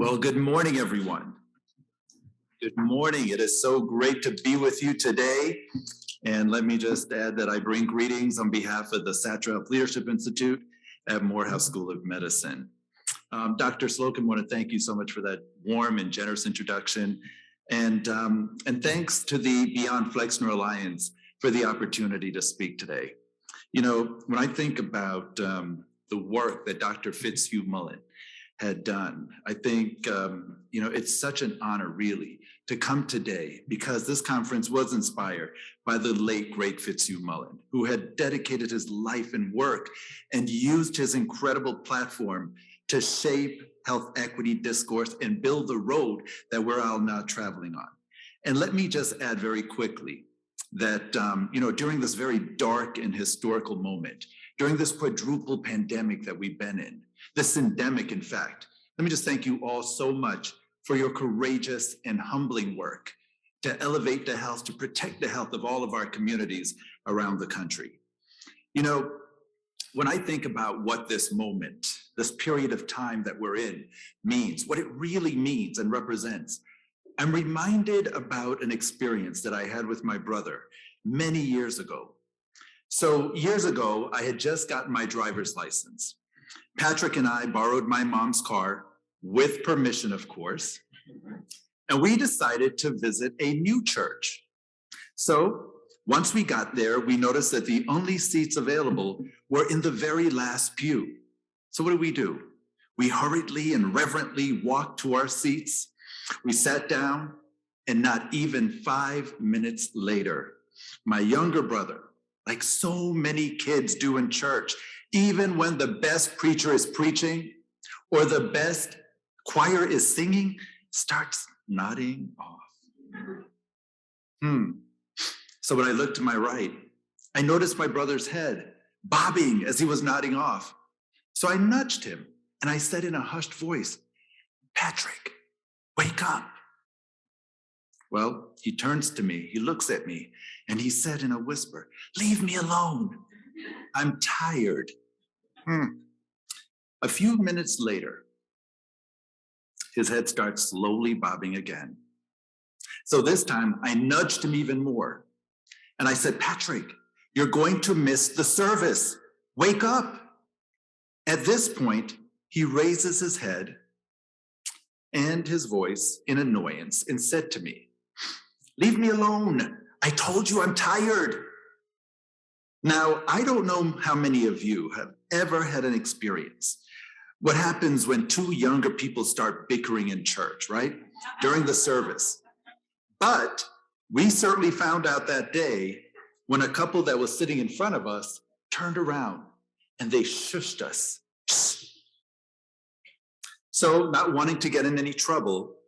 Well, good morning, everyone. Good morning. It is so great to be with you today. And let me just add that I bring greetings on behalf of the Satcher Health Leadership Institute at Morehouse School of Medicine. Dr. Slocum, I want to thank you so much for that warm and generous introduction. And thanks to the Beyond Flexner Alliance for the opportunity to speak today. You know, when I think about the work that Dr. Fitzhugh Mullen had done, I think, it's such an honor really to come today because this conference was inspired by the late, great Fitzhugh Mullen, who had dedicated his life and work and used his incredible platform to shape health equity discourse and build the road that we're all now traveling on. And let me just add very quickly that, during this very dark and historical moment, during this quadruple pandemic that we've been in, this endemic, in fact, let me just thank you all so much for your courageous and humbling work to elevate the health, to protect the health of all of our communities around the country. You know, when I think about what this moment, this period of time that we're in means, what it really means and represents, I'm reminded about an experience that I had with my brother many years ago. So years ago, I had just gotten my driver's license. Patrick and I borrowed my mom's car, with permission, of course, and we decided to visit a new church. So once we got there, we noticed that the only seats available were in the very last pew. So what do? We hurriedly and reverently walked to our seats. We sat down, and not even 5 minutes later, my younger brother, like so many kids do in church, even when the best preacher is preaching or the best choir is singing, starts nodding off. So when I looked to my right, I noticed my brother's head bobbing as he was nodding off. So I nudged him and I said in a hushed voice, "Patrick, wake up." Well, he turns to me, he looks at me, and he said in a whisper, "Leave me alone. I'm tired." A few minutes later, his head starts slowly bobbing again. So this time I nudged him even more. And I said, "Patrick, you're going to miss the service. Wake up." At this point, he raises his head and his voice in annoyance and said to me, "Leave me alone. I told you I'm tired." Now, I don't know how many of you have ever had an experience. What happens when two younger people start bickering in church, right? During the service. But we certainly found out that day when a couple that was sitting in front of us turned around and they shushed us. So, not wanting to get in any trouble,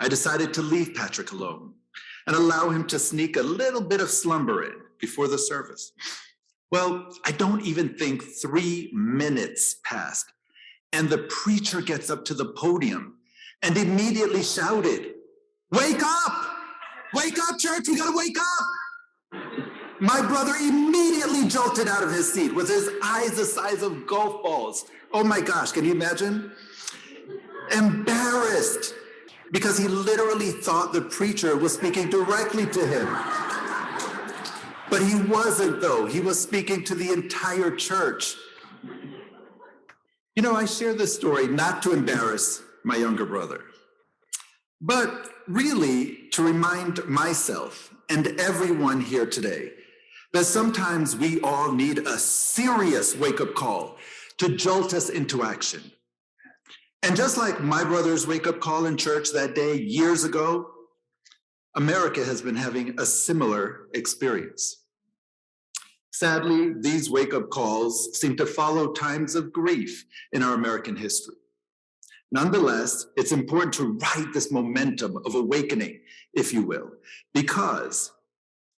I decided to leave Patrick alone and allow him to sneak a little bit of slumber in before the service. Well, I don't even think 3 minutes passed, and the preacher gets up to the podium and immediately shouted, "Wake up! Wake up, church, we gotta wake up!" My brother immediately jolted out of his seat with his eyes the size of golf balls. Oh my gosh, can you imagine? Embarrassed, because he literally thought the preacher was speaking directly to him. But he wasn't, though. He was speaking to the entire church. You know, I share this story not to embarrass my younger brother, but really to remind myself and everyone here today that sometimes we all need a serious wake-up call to jolt us into action. And just like my brother's wake-up call in church that day years ago, America has been having a similar experience. Sadly, these wake-up calls seem to follow times of grief in our American history. Nonetheless, it's important to ride this momentum of awakening, if you will, because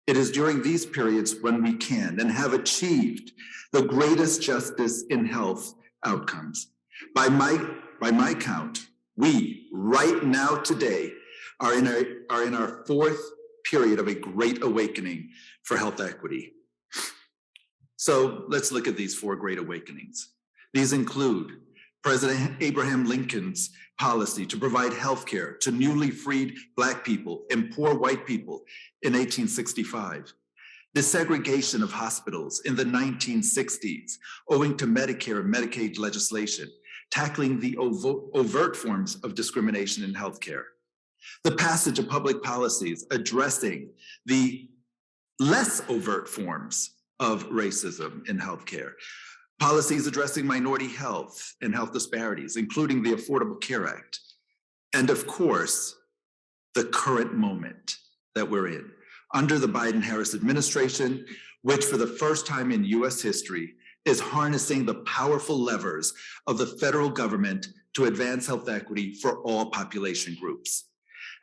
it is during these periods when we can and have achieved the greatest justice in health outcomes. By my count, we, right now today, are in our fourth period of a great awakening for health equity. So let's look at these 4 great awakenings. These include President Abraham Lincoln's policy to provide health care to newly freed Black people and poor white people in 1865. Desegregation of hospitals in the 1960s, owing to Medicare and Medicaid legislation, tackling the overt forms of discrimination in healthcare. The passage of public policies addressing the less overt forms of racism in healthcare. Policies addressing minority health and health disparities, including the Affordable Care Act. And of course, the current moment that we're in, under the Biden-Harris administration, which for the first time in US history is harnessing the powerful levers of the federal government to advance health equity for all population groups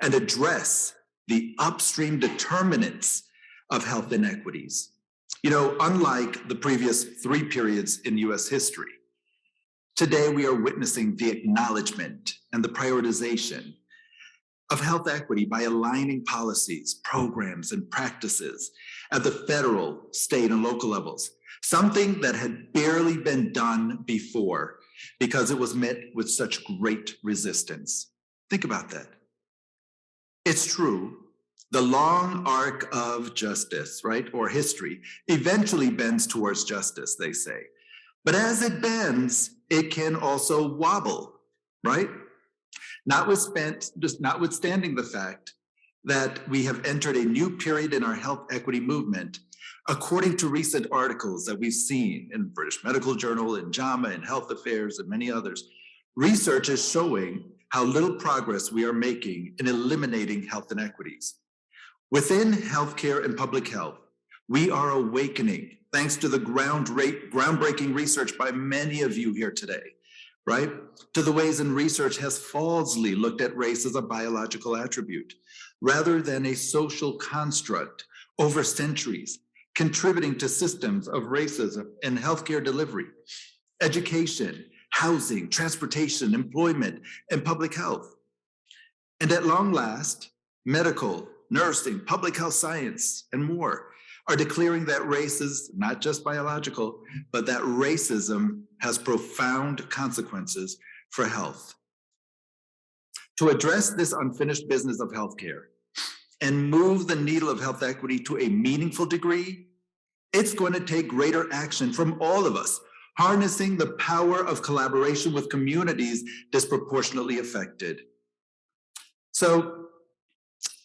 and address the upstream determinants of health inequities. You know, unlike the previous 3 periods in US history, today we are witnessing the acknowledgement and the prioritization of health equity by aligning policies, programs, and practices at the federal, state, and local levels, something that had barely been done before because it was met with such great resistance. Think about that. It's true, the long arc of justice, right, or history, eventually bends towards justice, they say. But as it bends, it can also wobble, right? Notwithstanding the fact that we have entered a new period in our health equity movement, according to recent articles that we've seen in British Medical Journal, in JAMA, in Health Affairs, and many others, research is showing how little progress we are making in eliminating health inequities. Within healthcare and public health, we are awakening, thanks to the groundbreaking research by many of you here today, right? To the ways in research has falsely looked at race as a biological attribute, rather than a social construct over centuries, contributing to systems of racism in healthcare delivery, education, housing, transportation, employment, and public health. And at long last, medical, nursing, public health science, and more are declaring that race is not just biological, but that racism has profound consequences for health. To address this unfinished business of healthcare and move the needle of health equity to a meaningful degree, it's going to take greater action from all of us, harnessing the power of collaboration with communities disproportionately affected. So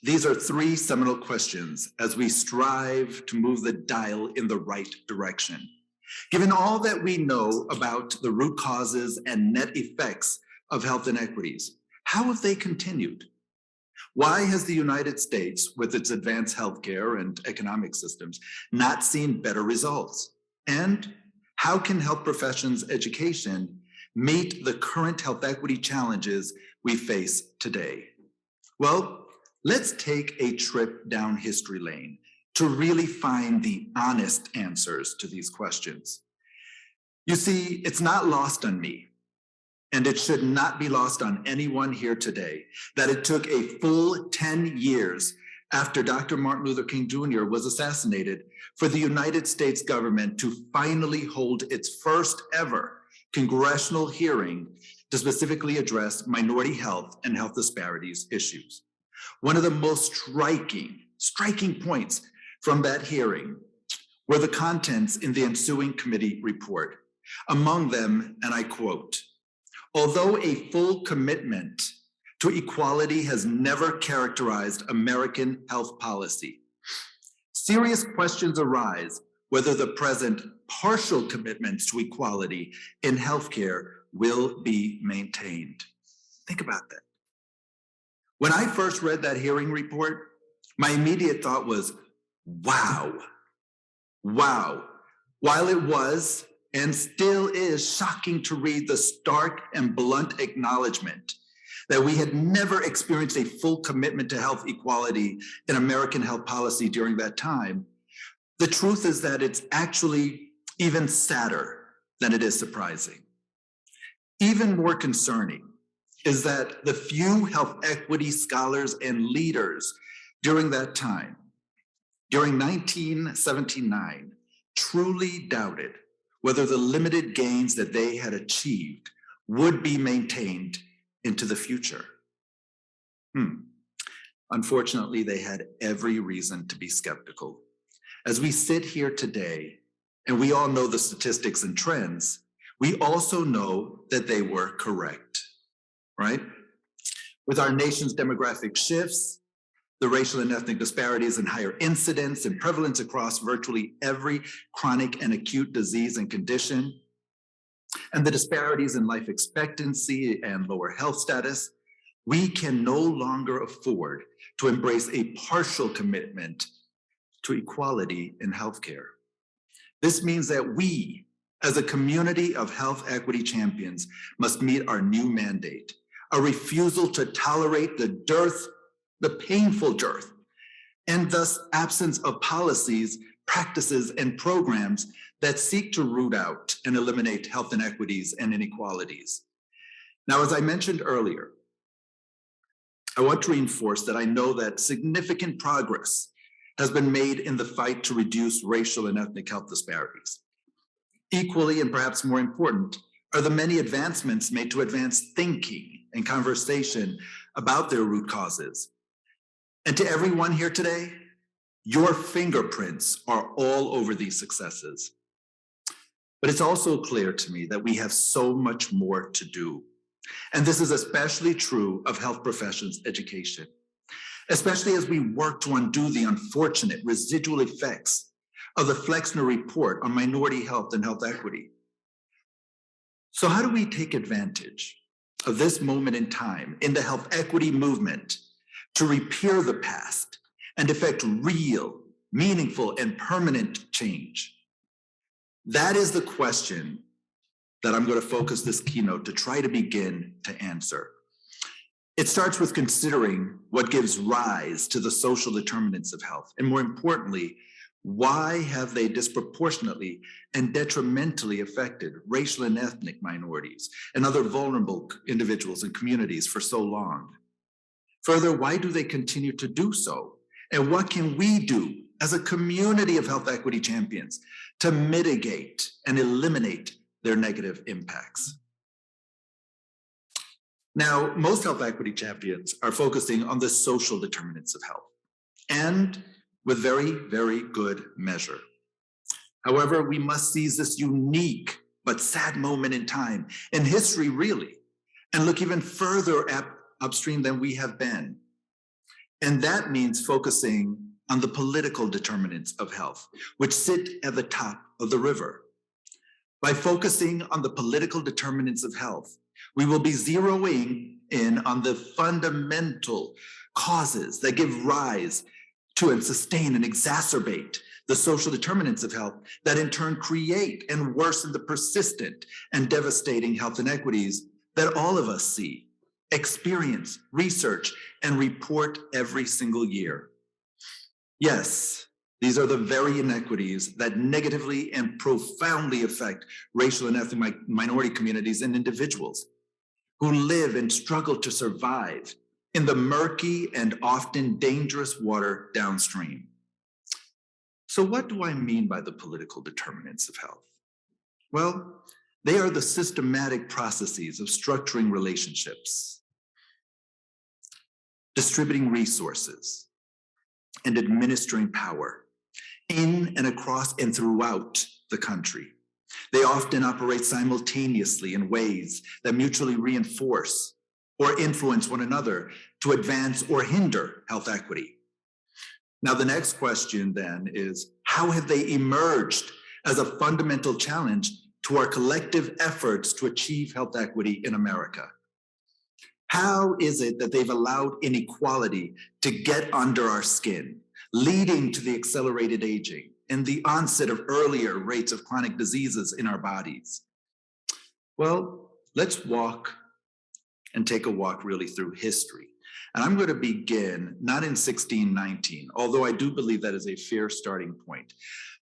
these are 3 seminal questions as we strive to move the dial in the right direction. Given all that we know about the root causes and net effects of health inequities, how have they continued? Why has the United States, with its advanced healthcare and economic systems, not seen better results? And how can health professions education meet the current health equity challenges we face today? Well, let's take a trip down history lane to really find the honest answers to these questions. You see, it's not lost on me, and it should not be lost on anyone here today, that it took a full 10 years after Dr. Martin Luther King Jr. was assassinated for the United States government to finally hold its first ever congressional hearing to specifically address minority health and health disparities issues. One of the most striking points from that hearing were the contents in the ensuing committee report. Among them, and I quote, "Although a full commitment to equality has never characterized American health policy, serious questions arise whether the present partial commitments to equality in healthcare will be maintained." Think about that. When I first read that hearing report, my immediate thought was, wow. While it was and still is shocking to read the stark and blunt acknowledgement that we had never experienced a full commitment to health equality in American health policy during that time, the truth is that it's actually even sadder than it is surprising. Even more concerning is that the few health equity scholars and leaders during that time, during 1979, truly doubted whether the limited gains that they had achieved would be maintained into the future. Unfortunately, they had every reason to be skeptical. As we sit here today, and we all know the statistics and trends, we also know that they were correct, right? With our nation's demographic shifts, the racial and ethnic disparities in higher incidence and prevalence across virtually every chronic and acute disease and condition, and the disparities in life expectancy and lower health status, we can no longer afford to embrace a partial commitment to equality in healthcare. This means that we, as a community of health equity champions, must meet our new mandate, a refusal to tolerate the dearth, the painful dearth, and thus absence of policies, practices, and programs that seek to root out and eliminate health inequities and inequalities. Now, as I mentioned earlier, I want to reinforce that I know that significant progress has been made in the fight to reduce racial and ethnic health disparities. Equally, and perhaps more important, are the many advancements made to advance thinking and conversation about their root causes. And to everyone here today, your fingerprints are all over these successes. But it's also clear to me that we have so much more to do. And this is especially true of health professions education, especially as we work to undo the unfortunate residual effects of the Flexner Report on minority health and health equity. So how do we take advantage of this moment in time in the health equity movement to repair the past and effect real, meaningful, and permanent change? That is the question that I'm going to focus this keynote to try to begin to answer. It starts with considering what gives rise to the social determinants of health, and more importantly, why have they disproportionately and detrimentally affected racial and ethnic minorities and other vulnerable individuals and communities for so long? Further, why do they continue to do so? And what can we do as a community of health equity champions to mitigate and eliminate their negative impacts? Now, most health equity champions are focusing on the social determinants of health, and with very, very good measure. However, we must seize this unique but sad moment in time, in history really, and look even further upstream than we have been. And that means focusing on the political determinants of health, which sit at the top of the river. By focusing on the political determinants of health, we will be zeroing in on the fundamental causes that give rise to and sustain and exacerbate the social determinants of health that in turn create and worsen the persistent and devastating health inequities that all of us see, experience, research, and report every single year. Yes, these are the very inequities that negatively and profoundly affect racial and ethnic minority communities and individuals who live and struggle to survive in the murky and often dangerous water downstream. So what do I mean by the political determinants of health? Well, they are the systematic processes of structuring relationships, distributing resources, and administering power in and across and throughout the country. They often operate simultaneously in ways that mutually reinforce or influence one another to advance or hinder health equity. Now, the next question then is, how have they emerged as a fundamental challenge to our collective efforts to achieve health equity in America? How is it that they've allowed inequality to get under our skin, leading to the accelerated aging and the onset of earlier rates of chronic diseases in our bodies? Well, let's take a walk really through history. And I'm going to begin not in 1619, although I do believe that is a fair starting point,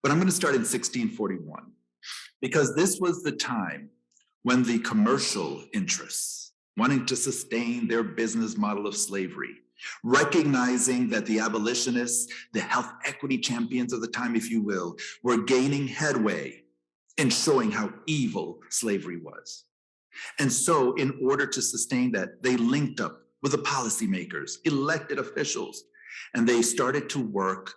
but I'm going to start in 1641, because this was the time when the commercial interests, wanting to sustain their business model of slavery, recognizing that the abolitionists, the health equity champions of the time, if you will, were gaining headway in showing how evil slavery was. And so in order to sustain that, they linked up with the policymakers, elected officials, and they started to work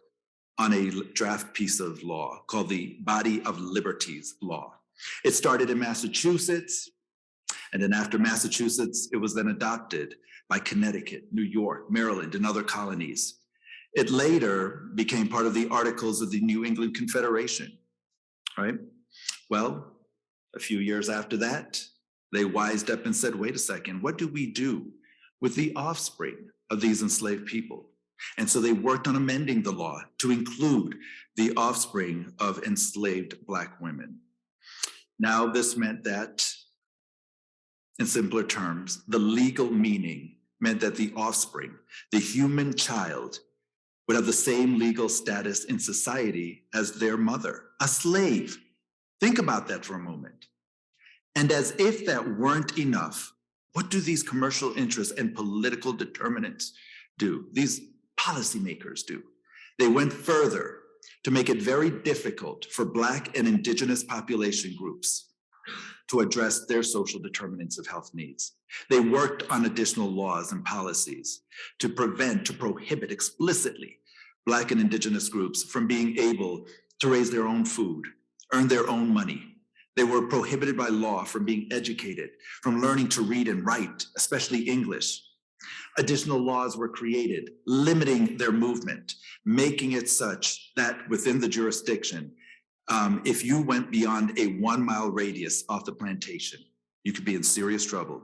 on a draft piece of law called the Body of Liberties Law. It started in Massachusetts, and then after Massachusetts, it was then adopted by Connecticut, New York, Maryland, and other colonies. It later became part of the Articles of the New England Confederation, right? Well, a few years after that, they wised up and said, wait a second, what do we do with the offspring of these enslaved people? And so they worked on amending the law to include the offspring of enslaved Black women. Now, this meant that, in simpler terms, the legal meaning meant that the offspring, the human child, would have the same legal status in society as their mother, a slave. Think about that for a moment. And as if that weren't enough, what do these commercial interests and political determinants do? These policymakers do. They went further to make it very difficult for Black and Indigenous population groups to address their social determinants of health needs. They worked on additional laws and policies to prohibit explicitly Black and Indigenous groups from being able to raise their own food, earn their own money. They were prohibited by law from being educated, from learning to read and write, especially English. Additional laws were created, limiting their movement, making it such that within the jurisdiction, if you went beyond a 1 mile radius off the plantation, you could be in serious trouble.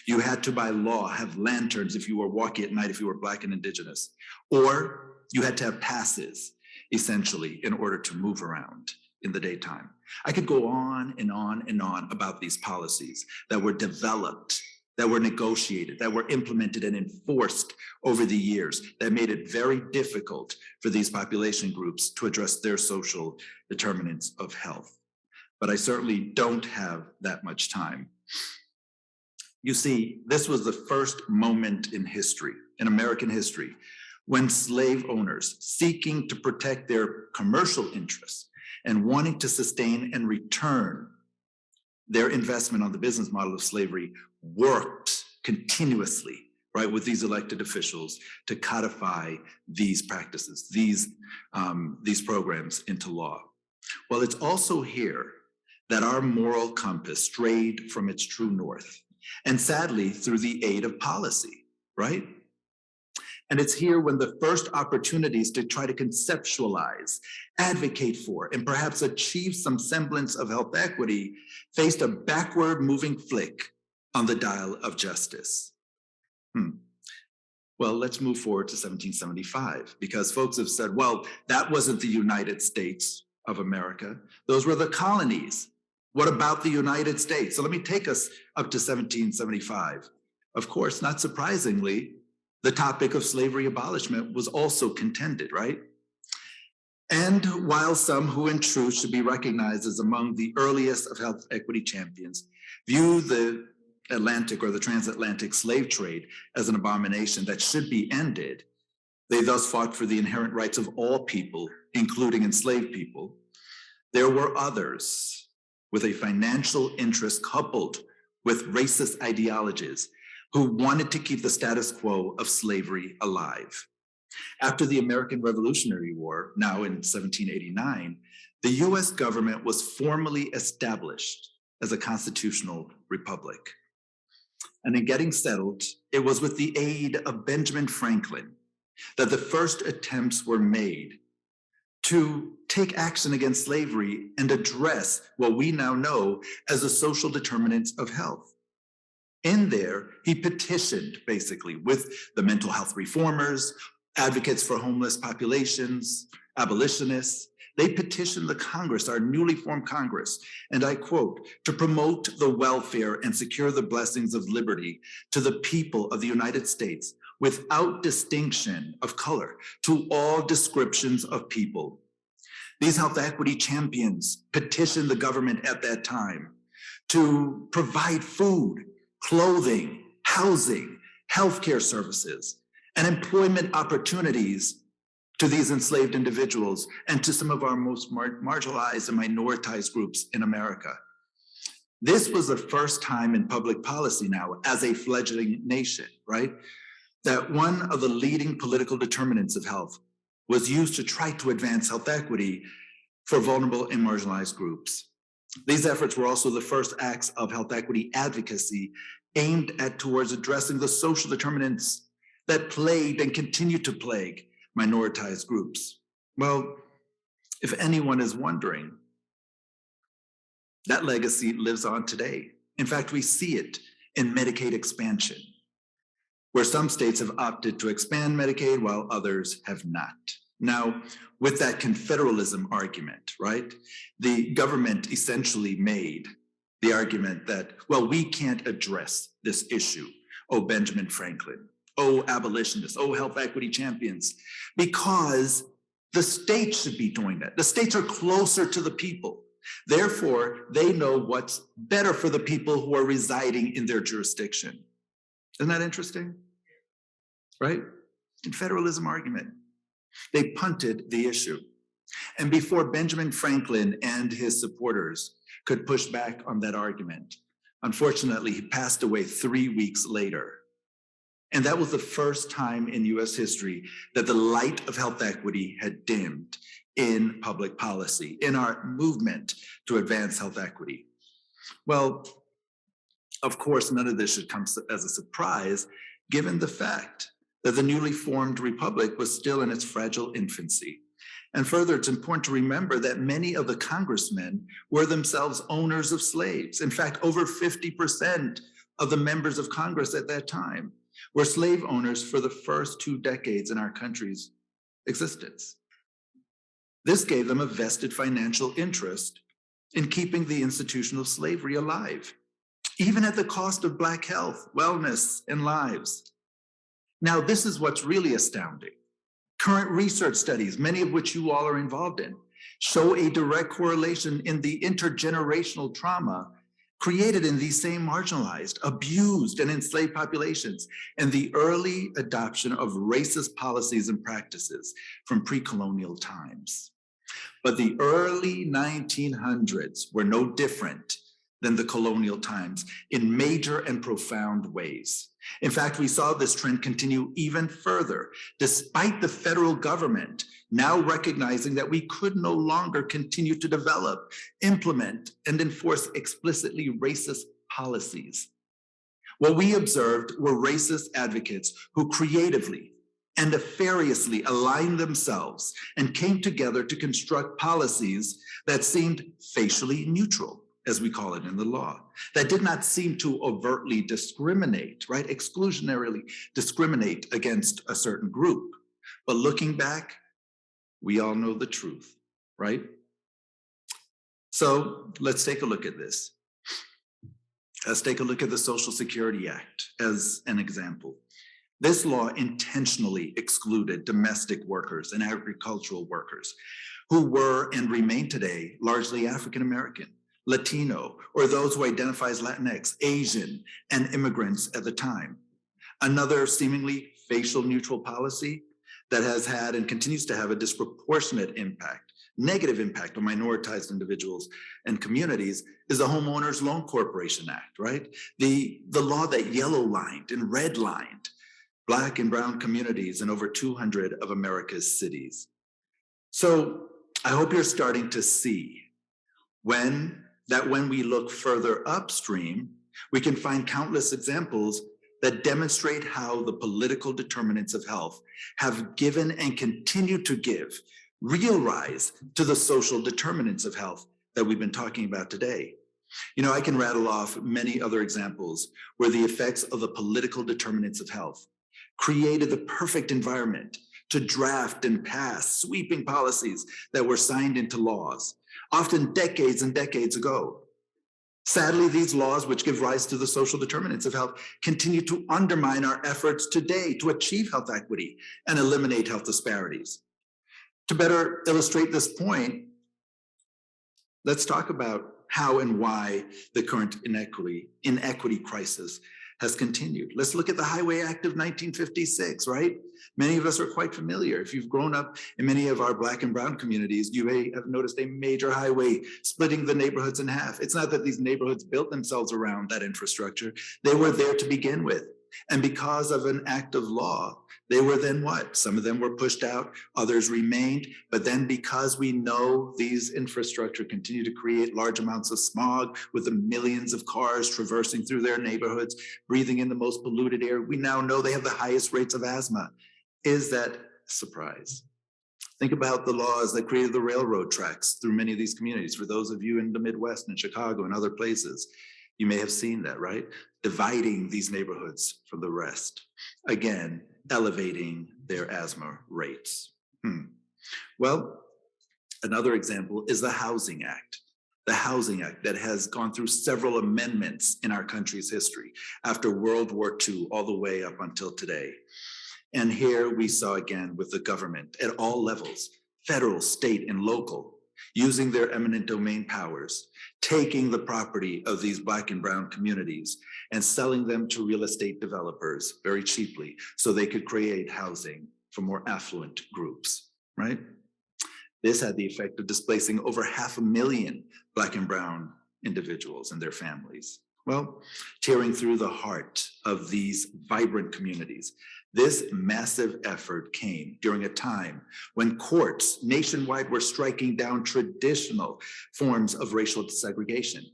You had to, by law, have lanterns if you were walking at night, if you were Black and Indigenous, or you had to have passes, essentially, in order to move around in the daytime. I could go on and on and on about these policies that were developed, that were negotiated, that were implemented and enforced over the years, that made it very difficult for these population groups to address their social determinants of health. But I certainly don't have that much time. You see, this was the first moment in history, in American history, when slave owners seeking to protect their commercial interests and wanting to sustain and return their investment on the business model of slavery worked continuously, right, with these elected officials to codify these practices, these programs into law. Well, it's also here that our moral compass strayed from its true north, and sadly, through the aid of policy, right? And it's here when the first opportunities to try to conceptualize, advocate for, and perhaps achieve some semblance of health equity faced a backward moving flick on the dial of justice. Well, let's move forward to 1775, because folks have said, well, that wasn't the United States of America. Those were the colonies. What about the United States? So let me take us up to 1775. Of course, not surprisingly, the topic of slavery abolishment was also contended, right? And while some who in truth should be recognized as among the earliest of health equity champions view the Atlantic or the transatlantic slave trade as an abomination that should be ended, they thus fought for the inherent rights of all people, including enslaved people. There were others with a financial interest coupled with racist ideologies who wanted to keep the status quo of slavery alive. After the American Revolutionary War, now in 1789, the US government was formally established as a constitutional republic. And in getting settled, it was with the aid of Benjamin Franklin that the first attempts were made to take action against slavery and address what we now know as the social determinants of health. In there, he petitioned basically with the mental health reformers, advocates for homeless populations, abolitionists. They petitioned the Congress, our newly formed Congress, and I quote, to promote the welfare and secure the blessings of liberty to the people of the United States without distinction of color to all descriptions of people. These health equity champions petitioned the government at that time to provide food, clothing, housing, healthcare services, and employment opportunities to these enslaved individuals and to some of our most marginalized and minoritized groups in America. This was the first time in public policy now, as a fledgling nation, right, that one of the leading political determinants of health was used to try to advance health equity for vulnerable and marginalized groups. These efforts were also the first acts of health equity advocacy aimed at towards addressing the social determinants that plagued and continue to plague minoritized groups. Well, if anyone is wondering, that legacy lives on today. In fact, we see it in Medicaid expansion, where some states have opted to expand Medicaid while others have not. Now, with that confederalism argument, right, the government essentially made the argument that, well, we can't address this issue. Oh, Benjamin Franklin, oh, abolitionists, oh, health equity champions, because the states should be doing that. The states are closer to the people. Therefore, they know what's better for the people who are residing in their jurisdiction. Isn't that interesting? Right? Confederalism argument. They punted the issue. And before Benjamin Franklin and his supporters could push back on that argument, unfortunately, he passed away 3 weeks later. And that was the first time in US history that the light of health equity had dimmed in public policy, in our movement to advance health equity. Well, of course, none of this should come as a surprise, given the fact that the newly formed republic was still in its fragile infancy. And further, it's important to remember that many of the congressmen were themselves owners of slaves. In fact, over 50% of the members of Congress at that time were slave owners for the first 2 decades in our country's existence. This gave them a vested financial interest in keeping the institution of slavery alive, even at the cost of Black health, wellness, and lives. Now, this is what's really astounding. Current research studies, many of which you all are involved in, show a direct correlation in the intergenerational trauma created in these same marginalized, abused, and enslaved populations, and the early adoption of racist policies and practices from pre-colonial times. But the early 1900s were no different than the colonial times in major and profound ways. In fact, we saw this trend continue even further, despite the federal government now recognizing that we could no longer continue to develop, implement, and enforce explicitly racist policies. What we observed were racist advocates who creatively and nefariously aligned themselves and came together to construct policies that seemed facially neutral, as we call it in the law, that did not seem to overtly discriminate, right? Exclusionarily discriminate against a certain group. But looking back, we all know the truth, right? So let's take a look at this. Let's take a look at the Social Security Act as an example. This law intentionally excluded domestic workers and agricultural workers who were and remain today largely African American, Latino, or those who identify as Latinx, Asian, and immigrants at the time. Another seemingly facial neutral policy that has had and continues to have a disproportionate impact, negative impact on minoritized individuals and communities is the Homeowners Loan Corporation Act, right? The law that yellow-lined and red-lined Black and brown communities in over 200 of America's cities. So I hope you're starting to see when we look further upstream, we can find countless examples that demonstrate how the political determinants of health have given and continue to give real rise to the social determinants of health that we've been talking about today. You know, I can rattle off many other examples where the effects of the political determinants of health created the perfect environment to draft and pass sweeping policies that were signed into laws, often decades and decades ago. Sadly, these laws, which give rise to the social determinants of health, continue to undermine our efforts today to achieve health equity and eliminate health disparities. To better illustrate this point, let's talk about how and why the current inequity crisis has continued. Let's look at the Highway Act of 1956, right? Many of us are quite familiar. If you've grown up in many of our Black and brown communities, you may have noticed a major highway splitting the neighborhoods in half. It's not that these neighborhoods built themselves around that infrastructure. They were there to begin with. And because of an act of law, they were then what? Some of them were pushed out, others remained. But then because we know these infrastructure continue to create large amounts of smog with the millions of cars traversing through their neighborhoods, breathing in the most polluted air, we now know they have the highest rates of asthma. Is that a surprise? Think about the laws that created the railroad tracks through many of these communities. For those of you in the Midwest and Chicago and other places, you may have seen that, right? Dividing these neighborhoods from the rest. Again, elevating their asthma rates. Well, another example is the Housing Act. The Housing Act that has gone through several amendments in our country's history after World War II all the way up until today. And here we saw again with the government at all levels, federal, state, and local, using their eminent domain powers, taking the property of these Black and brown communities and selling them to real estate developers very cheaply so they could create housing for more affluent groups, right? This had the effect of displacing over 500,000 Black and brown individuals and their families. Well, tearing through the heart of these vibrant communities, this massive effort came during a time when courts nationwide were striking down traditional forms of racial segregation.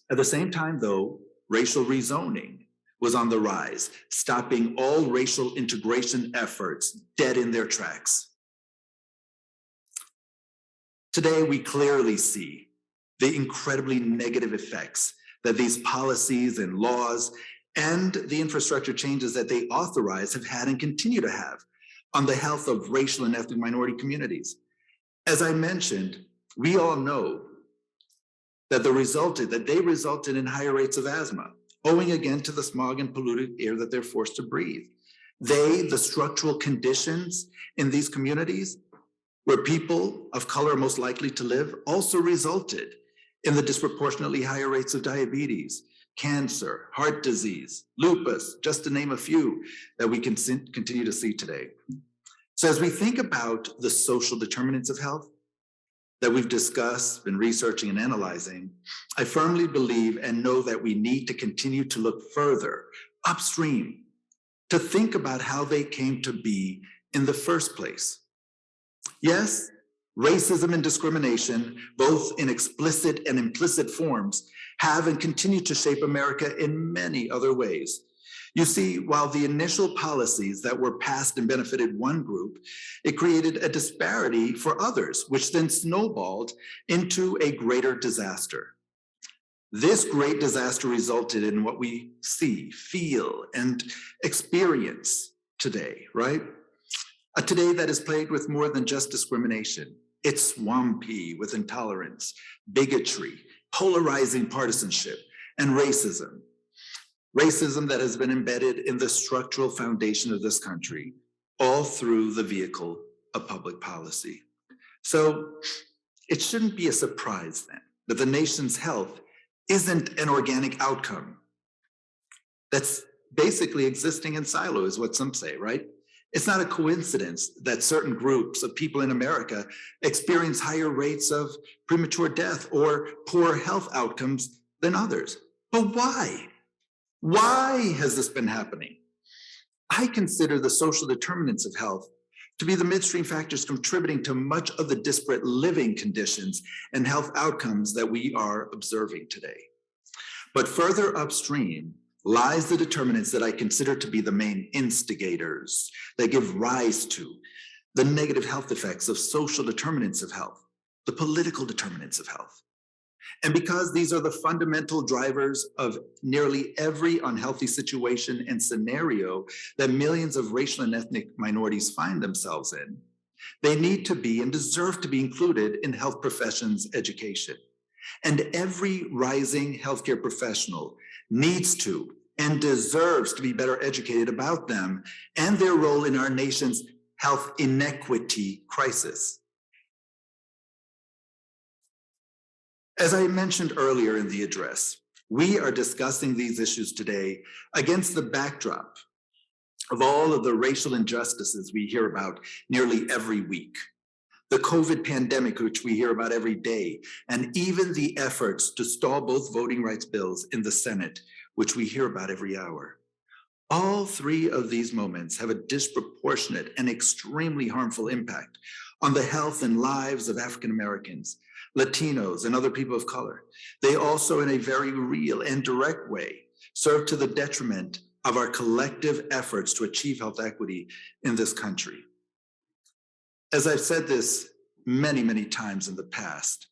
At the same time, though, racial rezoning was on the rise, stopping all racial integration efforts dead in their tracks. Today, we clearly see the incredibly negative effects that these policies and laws and the infrastructure changes that they authorize have had and continue to have on the health of racial and ethnic minority communities. As I mentioned, we all know that they resulted in higher rates of asthma, owing again to the smog and polluted air that they're forced to breathe. The structural conditions in these communities where people of color are most likely to live also resulted in the disproportionately higher rates of diabetes, cancer, heart disease, lupus, just to name a few that we can continue to see today. So as we think about the social determinants of health that we've discussed, been researching and analyzing, I firmly believe and know that we need to continue to look further upstream to think about how they came to be in the first place. Yes, racism and discrimination, both in explicit and implicit forms, have and continue to shape America in many other ways. You see, while the initial policies that were passed and benefited one group, it created a disparity for others, which then snowballed into a greater disaster. This great disaster resulted in what we see, feel, and experience today, right? A today that is plagued with more than just discrimination. It's swampy with intolerance, bigotry, polarizing partisanship, and racism. Racism that has been embedded in the structural foundation of this country, all through the vehicle of public policy. So it shouldn't be a surprise then that the nation's health isn't an organic outcome that's basically existing in silos, what some say, right? It's not a coincidence that certain groups of people in America experience higher rates of premature death or poor health outcomes than others. But why? Why has this been happening? I consider the social determinants of health to be the midstream factors contributing to much of the disparate living conditions and health outcomes that we are observing today. But further upstream lies the determinants that I consider to be the main instigators that give rise to the negative health effects of social determinants of health, the political determinants of health. And because these are the fundamental drivers of nearly every unhealthy situation and scenario that millions of racial and ethnic minorities find themselves in, they need to be and deserve to be included in health professions education. And every rising healthcare professional needs to and deserves to be better educated about them and their role in our nation's health inequity crisis. As I mentioned earlier in the address, We are discussing these issues today against the backdrop of all of the racial injustices we hear about nearly every week, the COVID pandemic, which we hear about every day, and even the efforts to stall both voting rights bills in the Senate, which we hear about every hour. All three of these moments have a disproportionate and extremely harmful impact on the health and lives of African Americans, Latinos, and other people of color. They also, in a very real and direct way, serve to the detriment of our collective efforts to achieve health equity in this country. As I've said this many, many times in the past,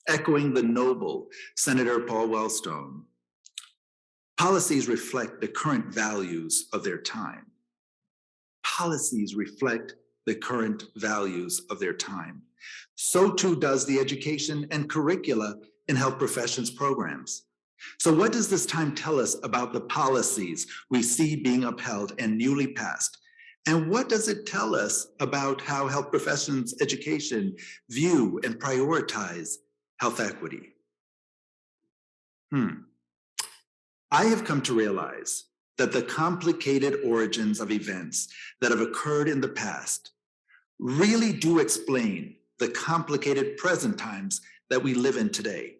echoing the noble Senator Paul Wellstone, policies reflect the current values of their time. Policies reflect the current values of their time. So too does the education and curricula in health professions programs. So what does this time tell us about the policies we see being upheld and newly passed? And what does it tell us about how health professions education view and prioritize health equity? I have come to realize that the complicated origins of events that have occurred in the past really do explain the complicated present times that we live in today.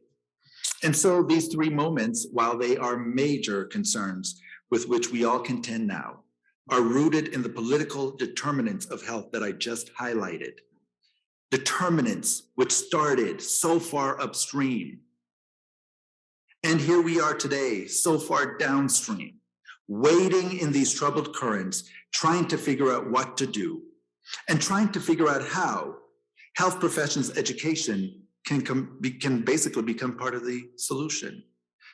And so these three moments, while they are major concerns with which we all contend now, are rooted in the political determinants of health that I just highlighted. Determinants which started so far upstream. And here we are today, so far downstream, wading in these troubled currents, trying to figure out what to do, and trying to figure out how health professions education can basically become part of the solution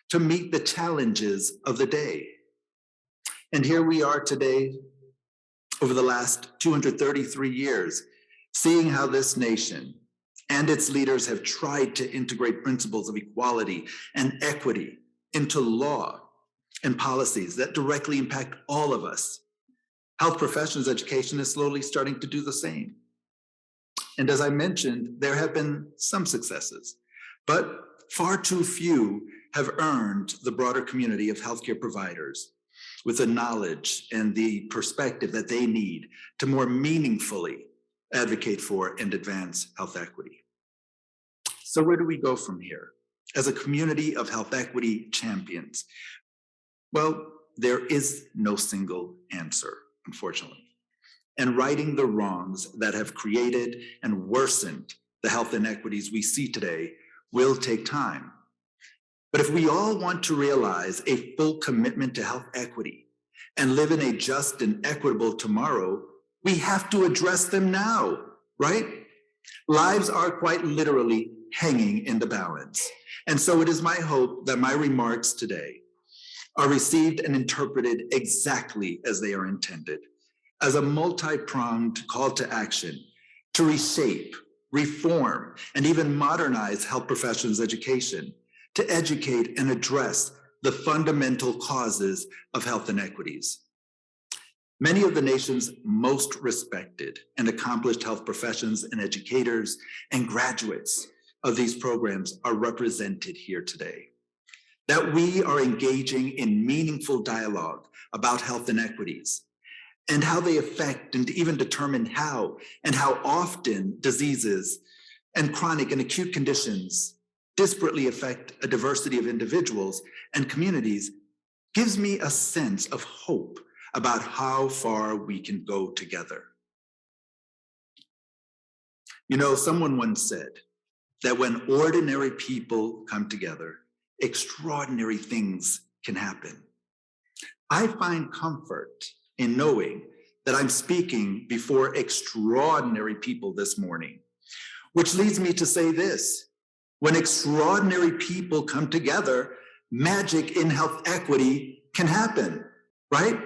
to meet the challenges of the day. And here we are today, over the last 233 years, seeing how this nation and its leaders have tried to integrate principles of equality and equity into law and policies that directly impact all of us. Health professions education is slowly starting to do the same. And as I mentioned, there have been some successes, but far too few have earned the broader community of healthcare providers with the knowledge and the perspective that they need to more meaningfully advocate for and advance health equity. So where do we go from here as a community of health equity champions? Well, there is no single answer, unfortunately. And righting the wrongs that have created and worsened the health inequities we see today will take time. But if we all want to realize a full commitment to health equity and live in a just and equitable tomorrow, we have to address them now, right? Lives are quite literally hanging in the balance. And so it is my hope that my remarks today are received and interpreted exactly as they are intended, as a multi-pronged call to action to reshape, reform, and even modernize health professions education, to educate and address the fundamental causes of health inequities. Many of the nation's most respected and accomplished health professions and educators and graduates of these programs are represented here today. That we are engaging in meaningful dialogue about health inequities and how they affect and even determine how and how often diseases and chronic and acute conditions disparately affect a diversity of individuals and communities gives me a sense of hope about how far we can go together. You know, someone once said that when ordinary people come together, extraordinary things can happen. I find comfort in knowing that I'm speaking before extraordinary people this morning, which leads me to say this: when extraordinary people come together, magic in health equity can happen, right?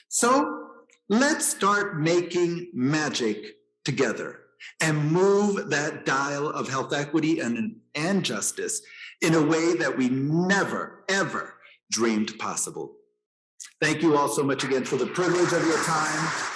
So let's start making magic together and move that dial of health equity and justice in a way that we never, ever dreamed possible. Thank you all so much again for the privilege of your time.